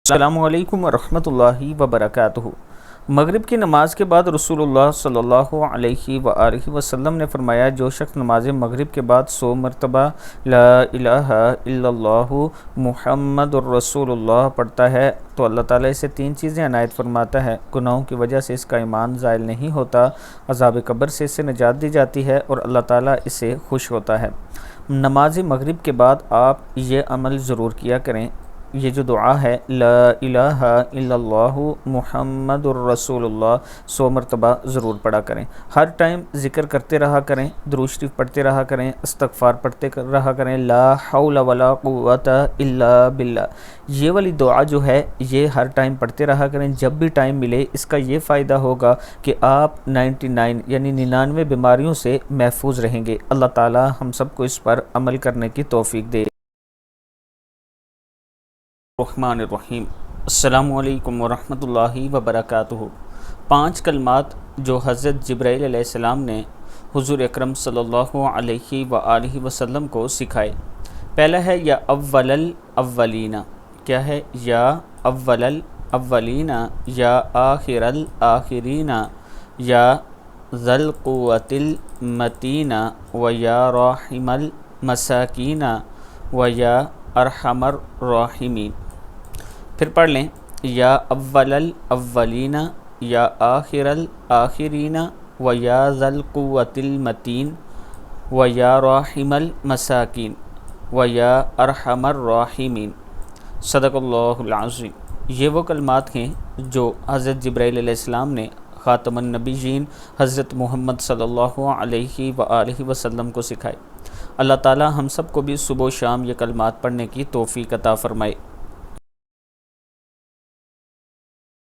السلام علیکم ورحمۃ اللہ وبرکاتہ۔ مغرب کی نماز کے بعد رسول اللہ صلی اللہ علیہ وآلہ وسلم نے فرمایا، جو شخص نماز مغرب کے بعد 100 مرتبہ لا الہ الا اللہ محمد الرسول اللہ پڑھتا ہے تو اللہ تعالیٰ اسے 3 چیزیں عنایت فرماتا ہے۔ گناہوں کی وجہ سے اس کا ایمان زائل نہیں ہوتا، عذاب قبر سے اسے نجات دی جاتی ہے اور اللہ تعالیٰ اس سے خوش ہوتا ہے۔ نماز مغرب کے بعد آپ یہ عمل ضرور کیا کریں۔ یہ جو دعا ہے لا الہ الا اللہ محمد الرسول اللہ 100 مرتبہ ضرور پڑھا کریں۔ ہر ٹائم ذکر کرتے رہا کریں، درود شریف پڑھتے رہا کریں، استغفار پڑھتے رہا کریں، لا حول ولا قوت الا باللہ۔ یہ والی دعا جو ہے یہ ہر ٹائم پڑھتے رہا کریں، جب بھی ٹائم ملے۔ اس کا یہ فائدہ ہوگا کہ آپ 99 بیماریوں سے محفوظ رہیں گے۔ اللہ تعالی ہم سب کو اس پر عمل کرنے کی توفیق دے۔ الرحمن الرحیم۔ السلام علیکم ورحمۃ اللہ وبرکاتہ۔ 5 کلمات جو حضرت جبرائیل علیہ السلام نے حضور اکرم صلی اللہ علیہ وآلہ وسلم کو سکھائے۔ پہلا ہے یا اول الاولین۔ کیا ہے؟ یا اول الاولین، یا آخر الاخرین، یا ذی القوۃ المتین، و یا راحم المساکین، و یا ارحم الراحمین۔ پھر پڑھ لیں، یا اول الاولین، یا آخر الاخرین، و یا ذی القوۃ المتین، و یا راحم المساکین، و یا ارحم الراحمین۔ صدق اللہ العظیم۔ یہ وہ کلمات ہیں جو حضرت جبرائیل علیہ السلام نے خاتم النبیین حضرت محمد صلی اللہ علیہ وآلہ وسلم کو سکھائے۔ اللہ تعالی ہم سب کو بھی صبح و شام یہ کلمات پڑھنے کی توفیق عطا فرمائے۔